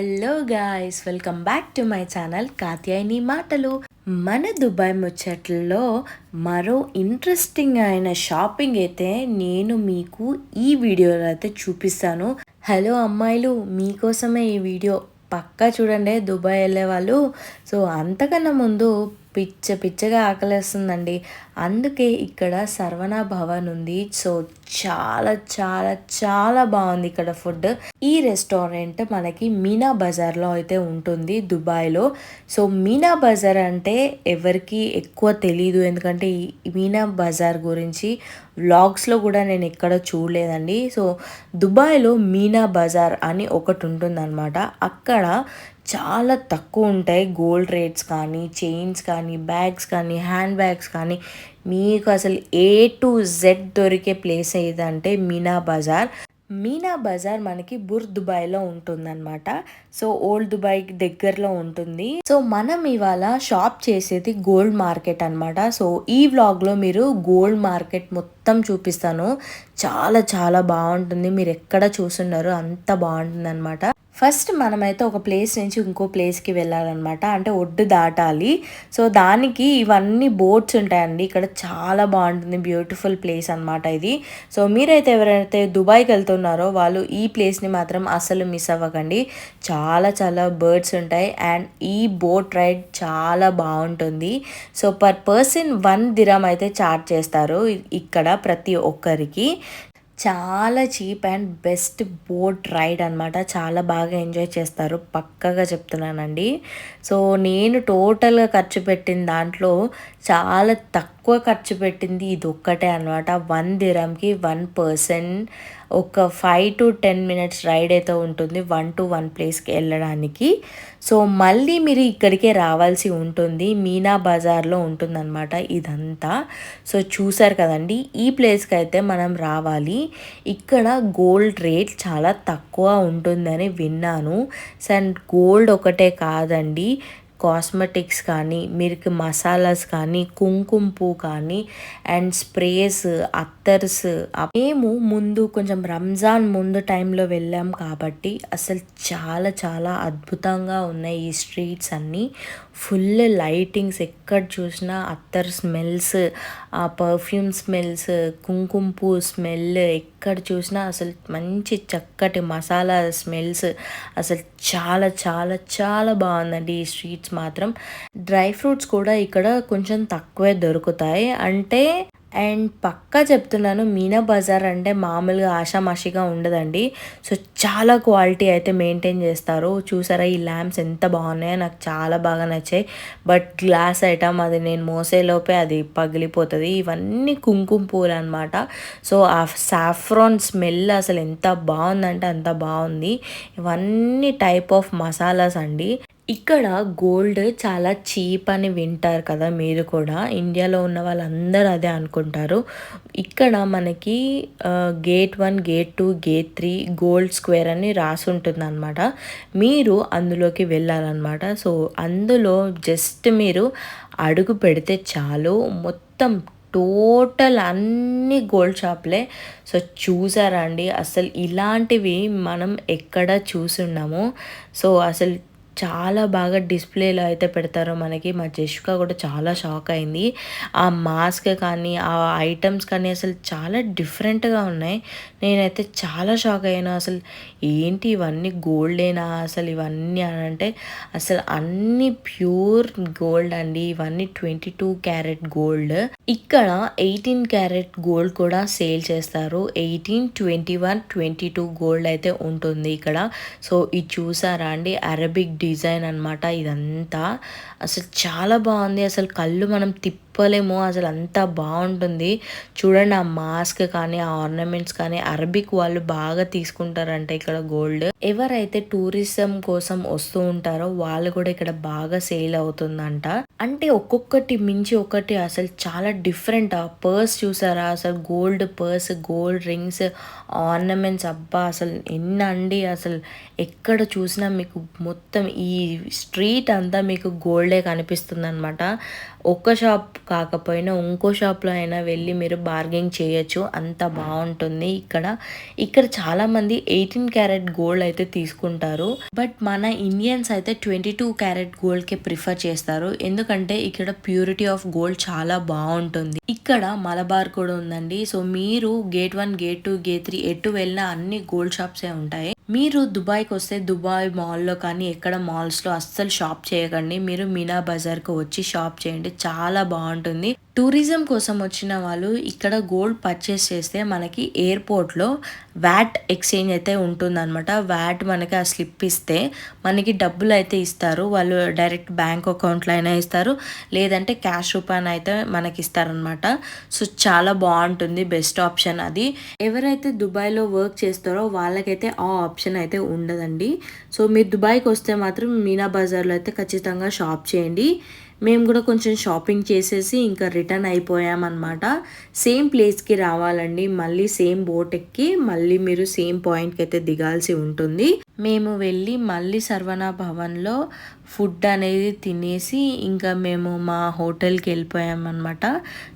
Hello guys, welcome back to my channel Katyayani మాటలు. మన Dubai ముచ్చట్లలో మరో ఇంట్రెస్టింగ్ అయిన షాపింగ్ అయితే నేను మీకు ఈ వీడియోలో అయితే చూపిస్తాను. హలో అమ్మాయిలు, మీకోసమే ఈ వీడియో. పక్కా చూడండి దుబాయ్ వెళ్ళే వాళ్ళు. సో అంతకన్నా ముందు పిచ్చగా ఆకలేస్తుందండి. అందుకే ఇక్కడ సర్వనా భవన్ ఉంది. సో చాలా చాలా చాలా బాగుంది ఇక్కడ ఫుడ్. ఈ రెస్టారెంట్ మనకి మీనా బజార్లో అయితే ఉంటుంది దుబాయ్లో. సో మీనా బజార్ అంటే ఎవరికి ఎక్కువ తెలీదు, ఎందుకంటే ఈ మీనా బజార్ గురించి వ్లాగ్స్లో కూడా నేను ఎక్కడ చూడలేదండి. సో దుబాయ్లో మీనా బజార్ అని ఒకటి ఉంటుందన్నమాట. అక్కడ చాలా తక్కువ ఉంటాయి గోల్డ్ రేట్స్ కానీ, చైన్స్ కానీ, బ్యాగ్స్ కానీ, హ్యాండ్ బ్యాగ్స్ కానీ. మీకు అసలు A to Z దొరికే ప్లేస్ ఏదంటే మీనా బజార్. మీనా బజార్ మనకి బుర్ దుబాయ్లో ఉంటుందన్నమాట. సో ఓల్డ్ దుబాయ్ దగ్గరలో ఉంటుంది. సో మనం ఇవాళ షాప్ చేసేది గోల్డ్ మార్కెట్ అనమాట. సో ఈ వ్లాగ్లో మీరు గోల్డ్ మార్కెట్ మొత్తం చూపిస్తాను. చాలా చాలా బాగుంటుంది. మీరు ఎక్కడ చూస్తున్నారు, అంత బాగుంటుంది అనమాట. ఫస్ట్ మనమైతే ఒక ప్లేస్ నుంచి ఇంకో ప్లేస్కి వెళ్ళాలన్నమాట. అంటే ఒడ్డు దాటాలి. సో దానికి ఇవన్నీ బోట్స్ ఉంటాయండి. ఇక్కడ చాలా బాగుంటుంది, బ్యూటిఫుల్ ప్లేస్ అనమాట ఇది. సో మీరైతే ఎవరైతే దుబాయ్కి వెళ్తున్నారో వాళ్ళు ఈ ప్లేస్ని మాత్రం అసలు మిస్ అవ్వకండి. చాలా చాలా బర్డ్స్ ఉంటాయి అండ్ ఈ బోట్ రైడ్ చాలా బాగుంటుంది. సో పర్ పర్సన్ 1 దిరం అయితే చార్జ్ చేస్తారు ఇక్కడ ప్రతి ఒక్కరికి. చాలా cheap and best boat ride అనమాట. చాలా బాగా ఎంజాయ్ చేస్తారు, పక్కగా చెప్తున్నానండి. సో నేను టోటల్గా ఖర్చు పెట్టిన దాంట్లో చాలా తక్కువ ఖర్చు పెట్టింది ఇది ఒక్కటే అనమాట. 1 దిరంకి 1 పర్సన్ ఒక 5 to 10 minutes రైడ్ అయితే ఉంటుంది 1 to 1 ప్లేస్కి వెళ్ళడానికి. సో మళ్ళీ మీరు ఇక్కడికే రావాల్సి ఉంటుంది. మీనా బజార్లో ఉంటుందన్నమాట ఇదంతా. సో చూసారు కదండి, ఈ ప్లేస్కి అయితే మనం రావాలి. ఇక్కడ గోల్డ్ రేట్ చాలా తక్కువ ఉంటుందని విన్నాను. అండ్ గోల్డ్ ఒకటే కాదండి, కాస్మెటిక్స్ కానీ, మీకు మసాలాస్ కానీ, కుంకుమ పువ్వు కానీ, అండ్ స్ప్రేస్, అత్తర్స్. మేము ముందు కొంచెం రంజాన్ ముందు టైంలో వెళ్ళాం కాబట్టి అసలు చాలా చాలా అద్భుతంగా ఉన్నాయి ఈ స్ట్రీట్స్ అన్నీ. ఫుల్ లైటింగ్స్, ఎక్కడ చూసినా అత్తర్ స్మెల్స్, ఆ పర్ఫ్యూమ్ స్మెల్స్, కుంకుమ పువ్వు స్మెల్, ఎక్కడ చూసినా అసలు మంచి చక్కటి మసాలా స్మెల్స్. అసలు చాలా చాలా చాలా బాగుందండి ఈ స్ట్రీట్స్ మాత్రం. డ్రై ఫ్రూట్స్ కూడా ఇక్కడ కొంచెం తక్కువే దొరుకుతాయి. అండ్ పక్కా చెప్తున్నాను, మీనా బజార్ అంటే మామూలుగా ఆషామాషిగా ఉండదండి. సో చాలా క్వాలిటీ అయితే మెయింటైన్ చేస్తారు. చూసారా ఈ ల్యాంప్స్ ఎంత బాగున్నాయో, నాకు చాలా బాగా నచ్చాయి. బట్ గ్లాస్ ఐటమ్, అది నేను మోసేలోపే అది పగిలిపోతుంది. ఇవన్నీ కుంకుమ పూలు అనమాట. సో ఆ సాఫ్రాన్ స్మెల్ అసలు ఎంత బాగుందంటే అంత బాగుంది. ఇవన్నీ టైప్ ఆఫ్ మసాలాస్ అండి. ఇక్కడ గోల్డ్ చాలా చీప్ అని వింటారు కదా మీరు కూడా. ఇండియాలో ఉన్న వాళ్ళందరూ అదే అనుకుంటారు. ఇక్కడ మనకి gate 1, gate 2, gate 3 gold square అని రాసి ఉంటుంది అనమాట. మీరు అందులోకి వెళ్ళాలన్నమాట. సో అందులో జస్ట్ మీరు అడుగు పెడితే చాలు, మొత్తం టోటల్ అన్ని గోల్డ్ షాప్లే. సో చూసారా అండి, అసలు ఇలాంటివి మనం ఎక్కడ చూసున్నాము. సో అసలు చాలా బాగా డిస్ప్లేలో అయితే పెడతారు మనకి. మా జెష్కా కూడా చాలా షాక్ అయింది. ఆ మాస్క్ కానీ, ఆ ఐటమ్స్ కానీ అసలు చాలా డిఫరెంట్గా ఉన్నాయి. నేనైతే చాలా షాక్ అయ్యాను. అసలు ఏంటి ఇవన్నీ గోల్డేనా అసలు ఇవన్నీ అని అంటే, అసలు అన్ని ప్యూర్ గోల్డ్ అండి. ఇవన్నీ 22 క్యారెట్ గోల్డ్. ఇక్కడ 18 క్యారెట్ గోల్డ్ కూడా సేల్ చేస్తారు. 18, 21, 22 గోల్డ్ అయితే ఉంటుంది ఇక్కడ. సో ఇది చూసారా అండి, అరబిక్ డిజైన్ అనమాట ఇదంతా. అసలు చాలా బాగుంది. అసలు కళ్ళు మనం తిప్పలేము, అసలు అంతా బాగుంటుంది. చూడండి ఆ మాస్క్ కానీ, ఆ ఆర్నమెంట్స్ కానీ, అరబిక్ వాళ్ళు బాగా తీసుకుంటారంట ఇక్కడ గోల్డ్. ఎవరైతే టూరిజం కోసం వస్తూ ఉంటారో వాళ్ళు కూడా ఇక్కడ బాగా సేల్ అవుతుందంట. అంటే ఒక్కొక్కటి మించి ఒకటి అసలు చాలా డిఫరెంట్. ఆ పర్స్ చూసారా, అసలు gold purse, gold rings, ornaments, అబ్బా అసలు ఎన్నండి. అసలు ఎక్కడ చూసినా మీకు మొత్తం ఈ స్ట్రీట్ అంతా మీకు గోల్డే కనిపిస్తుంది అనమాట. ఒక్క షాప్ కాకపోయినా ఇంకో షాప్లో అయినా వెళ్ళి మీరు బార్గెన్ చేయొచ్చు, అంత బాగుంటుంది. ఇక్కడ చాలామంది 18 క్యారెట్ గోల్డ్ అయితే తీసుకుంటారు, బట్ మన ఇండియన్స్ అయితే 22 క్యారెట్ గోల్డ్కే ప్రిఫర్ చేస్తారు, ఎందుకంటే ఇక్కడ ప్యూరిటీ ఆఫ్ గోల్డ్ చాలా బాగుంటుంది. ఇక్కడ మలబార్ కూడా ఉందండి. సో మీరు గేట్ 1, గేట్ 2, గేట్ 3 ఎటు వెళ్ళినా అన్ని గోల్డ్ షాప్సే ఉంటాయి. మీరు దుబాయ్కి వస్తే దుబాయ్ మాల్లో కానీ ఎక్కడ మాల్స్లో అస్సలు షాప్ చేయకండి. మీరు మీనా బజార్కి వచ్చి షాప్ చేయండి, చాలా బాగుంటుంది. టూరిజం కోసం వచ్చిన వాళ్ళు ఇక్కడ గోల్డ్ పర్చేస్ చేస్తే మనకి ఎయిర్పోర్ట్లో వ్యాట్ ఎక్స్చేంజ్ అయితే ఉంటుందన్నమాట. వ్యాట్ మనకి ఆ స్లిప్ ఇస్తే మనకి డబ్బులు అయితే ఇస్తారు. వాళ్ళు డైరెక్ట్ బ్యాంక్ అకౌంట్లో అయినా ఇస్తారు, లేదంటే క్యాష్ రూపాయన అయితే మనకి ఇస్తారనమాట. సో చాలా బాగుంటుంది, బెస్ట్ ఆప్షన్ అది. ఎవరైతే దుబాయ్లో వర్క్ చేస్తారో వాళ్ళకైతే ఆ ఆప్షన్ అయితే ఉండదండి. సో మీరు దుబాయ్కి వస్తే మాత్రం మీనా బజార్లో అయితే ఖచ్చితంగా షాప్ చేయండి. మేము కూడా కొంచెం షాపింగ్ చేసేసి ఇంకా రిటర్న్ అయిపోయామన్నమాట. సేమ్ ప్లేస్కి రావాలండి, మళ్ళీ సేమ్ బోట్ ఎక్కి మళ్ళీ మీరు సేమ్ పాయింట్కి అయితే దిగాల్సి ఉంటుంది. మేము వెళ్ళి మళ్ళీ సర్వనా భవన్లో ఫుడ్ అనేది తినేసి ఇంకా మేము మా హోటల్కి వెళ్ళిపోయామన్నమాట.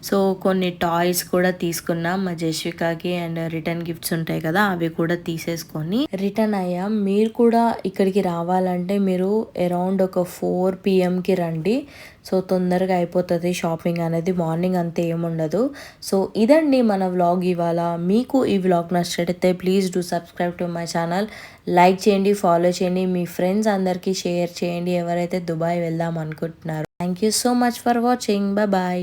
సో కొన్ని టాయ్స్ కూడా తీసుకున్నాం మా జస్వికాకి, అండ్ రిటర్న్ గిఫ్ట్స్ ఉంటాయి కదా అవి కూడా తీసేసుకొని రిటర్న్ అయ్యాం. మీరు కూడా ఇక్కడికి రావాలంటే మీరు అరౌండ్ ఒక 4 PM రండి. సో తొందరగా అయిపోతుంది షాపింగ్ అనేది, మార్నింగ్ అంతే ఏముండదు. సో ఇదండి మన వ్లాగ్ ఇవాళ. మీకు ఈ వ్లాగ్ నచ్చినట్టయితే please do subscribe to my channel, like చేయండి, ఫాలో చేయండి, మీ ఫ్రెండ్స్ అందరికీ షేర్ చేయండి ఎవరైతే దుబాయ్ వెళ్దాం అనుకుంటున్నారు. Thank you so much for watching. Bye.